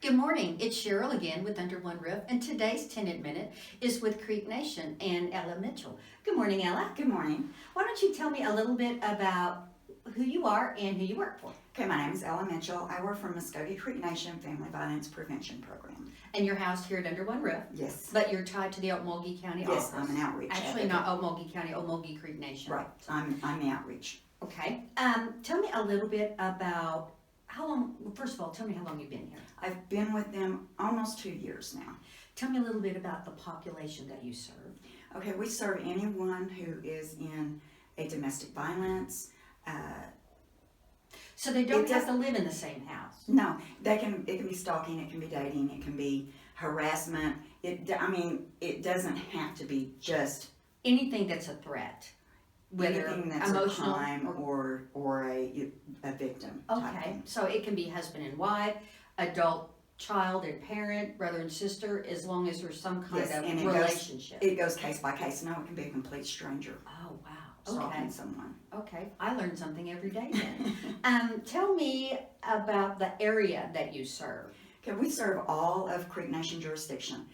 Good morning, it's Shryl again with Under One Roof, and today's Tenant Minute is with Creek Nation and Ella Mitchell. Good morning, Ella. Good morning. Why don't you tell me a little bit about who you are and who you work for? Okay, my name is Ella Mitchell. I work for Muscogee Creek Nation Family Violence Prevention Program. And you're housed here at Under One Roof, Yes. but you're tied to the Okmulgee County Yes, office. I'm an outreach. Actually, advocate. not Okmulgee County, Okmulgee Creek Nation. Right, I'm the outreach. Okay. Tell me a little bit about how long, first of all, tell me how long you've been here. I've been with them almost 2 years now. Tell me a little bit about the population that you serve. Okay, we serve anyone who is in a domestic violence. So they don't It have does- to live in the same house. No, it can be stalking, it can be dating, it can be harassment. It doesn't have to be just Anything that's a threat, whether anything that's emotional a crime or a victim. type okay, thing. so it can be husband and wife, adult child and parent, brother and sister, as long as there's some kind Yes, and of relationship. It goes case by case. No, it can be a complete stranger Oh, wow, stalking okay, someone. okay, I learned something every day then. Tell me about the area that you serve. Okay, we serve all of Creek Nation jurisdiction.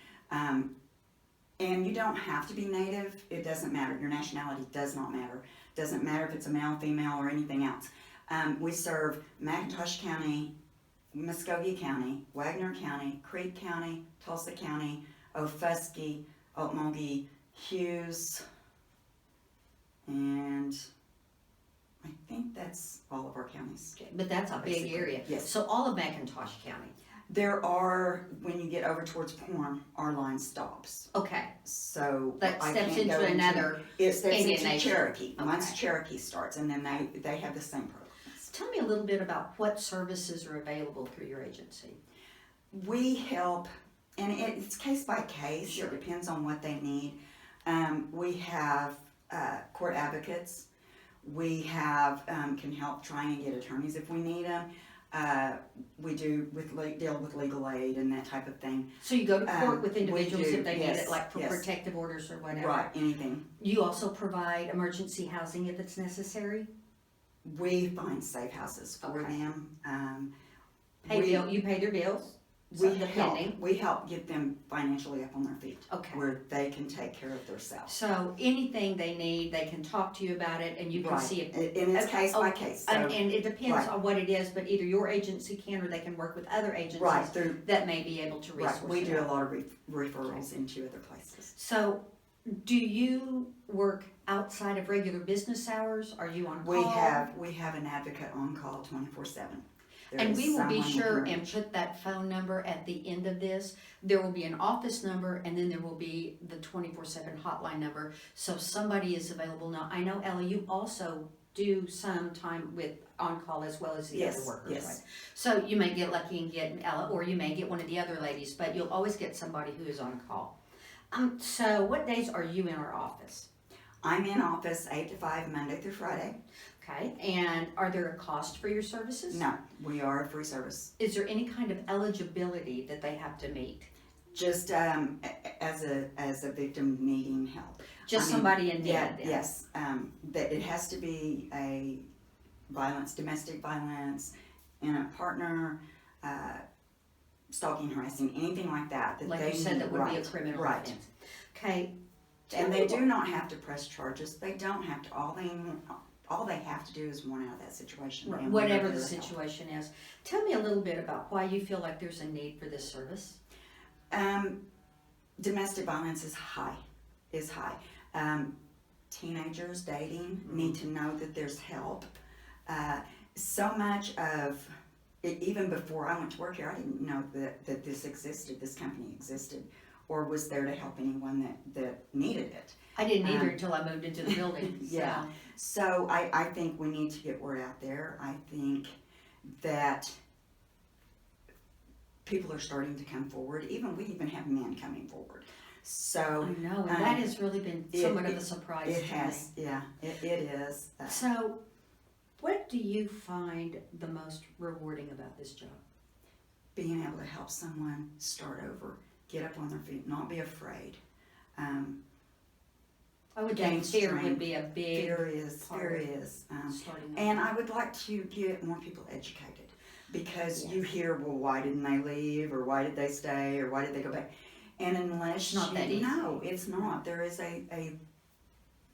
And you don't have to be native. It doesn't matter. Your nationality does not matter. Doesn't matter if it's a male, female, or anything else. We serve McIntosh County, Muscogee County, Wagner County, Creek County, Tulsa County, Ofuskee, Okmulgee, Hughes, and I think that's all of our counties. But that's a big Basically, area. yes. So all of McIntosh County. There are, when you get over towards Porn, our line stops. Okay, So that I steps can't go into another. It steps Indian into nation. Cherokee. Okay. Once Cherokee starts, and then they have the same programs. Tell me a little bit about what services are available through your agency. We help, and it's case by case. Sure. It depends on what they need. We have court advocates. We have can help trying to get attorneys if we need them. We do deal with legal aid and that type of thing. So you go to court with we individuals do, if they need yes, it, like for yes. protective orders or whatever. Right, anything. You also provide emergency housing if it's necessary? We find safe houses for Okay. them. You pay their bills? We depending. help get them financially up on their feet, Okay. where they can take care of themselves. So anything they need, they can talk to you about it and you can Right. see if. And it's case by case. So, And it depends right. on what it is, but either your agency can or they can work with other agencies right, through, that may be able to resource right, we it do a out. lot of referrals into other places. So do you work outside of regular business hours? Are you on call? We have an advocate on call 24/7. And we will be sure and put that phone number at the end of this. There will be an office number and then there will be the 24/7 hotline number. So if somebody is available. Now, I know, Ella, you also do some time with on-call as well as the other Yes, workers, yes. right? So you may get lucky and get Ella, or you may get one of the other ladies, but you'll always get somebody who is on call. So what days are you in our office? I'm in office 8 to 5 Monday through Friday. Okay, and are there a cost for your services? No, we are a free service. Is there any kind of eligibility that they have to meet? Just as a victim needing help. Just somebody in need. Yeah, then? yes. That it has to be a domestic violence, in a partner, stalking, harassing, anything like that. That Like they you said, need, that would be a right, criminal right. offense. Okay. And tell they me do what- not have to press charges. They don't have to. All they have to do is want out of that situation. Right, and whatever we're the there to help. situation is. Tell me a little bit about why you feel like there's a need for this service. Domestic violence is high. Teenagers dating need to know that there's help. So much of it, even before I went to work here, I didn't know that this existed, this company existed, or was there to help anyone that needed it. I didn't either until I moved into the building. Yeah. So I think we need to get word out there. I think that people are starting to come forward. We even have men coming forward. So I know, and that has really been somewhat of a surprise it to has, me. yeah, it is. So, what do you find the most rewarding about this job? Being able to help someone start over, get up on their feet, not be afraid. I would gain think fear strength. would be a big Fear is. starting And over. I would like to get more people educated. because Yes. you hear, well, why didn't they leave, or why did they stay, or why did they go back? And unless It's not that easy. no, it's not. There is a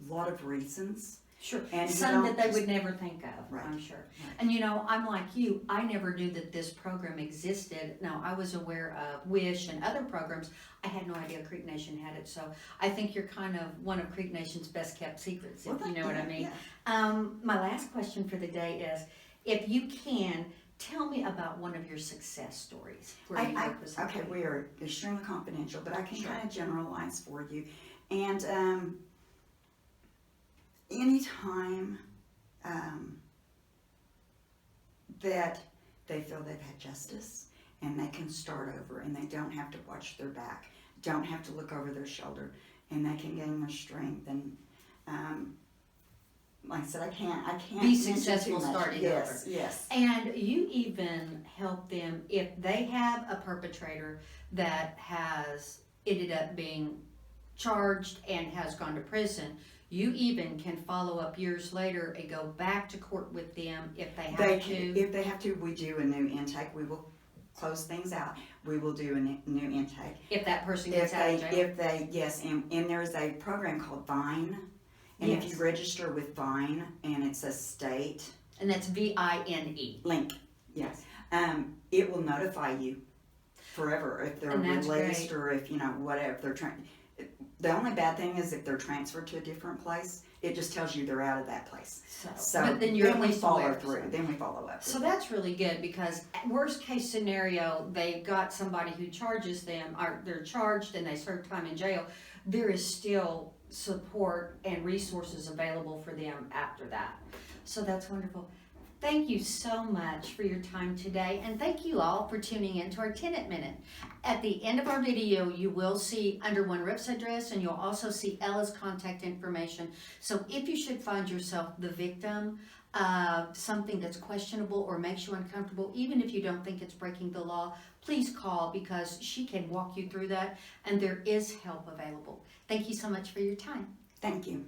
lot of reasons. Sure, And you some that don't they just- would never think of, Right. I'm sure. Right. And you know, I'm like you, I never knew that this program existed. Now, I was aware of WISH and other programs. I had no idea Creek Nation had it, so I think you're kind of one of Creek Nation's best kept secrets, if you know what I mean. Yeah. My last question for the day is, if you can, tell me about one of your success stories where you work with Okay, somebody. we are extremely confidential, but I can Sure. kind of generalize for you. And anytime that they feel they've had justice and they can start over and they don't have to watch their back, don't have to look over their shoulder, and they can gain their strength. And like I said, I can't Be mention too successful much. starting Yes, over. yes. And you even help them if they have a perpetrator that has ended up being charged and has gone to prison. You even can follow up years later and go back to court with them if they have to. If they have to, we do a new intake. We will close things out. We will do a new intake. If that person gets out of jail. Yes, and there's a program called Vine. And if Yes. you register with Vine and it's a state And that's VINE. link, yes, it will notify you forever if they're And that's released great. or if, whatever, they're the only bad thing is if they're transferred to a different place, it just tells you they're out of that place. So but then you're at we least follow aware. through. Then we follow up. So that's really good because worst case scenario, they've got somebody who charges them, or they're charged and they serve time in jail. There is still support and resources available for them after that. So that's wonderful. Thank you so much for your time today, and thank you all for tuning in to our Tenant Minute. At the end of our video, you will see Under One Roof's address, and you'll also see Ella's contact information. So if you should find yourself the victim of something that's questionable or makes you uncomfortable, even if you don't think it's breaking the law, please call because she can walk you through that, and there is help available. Thank you so much for your time. Thank you.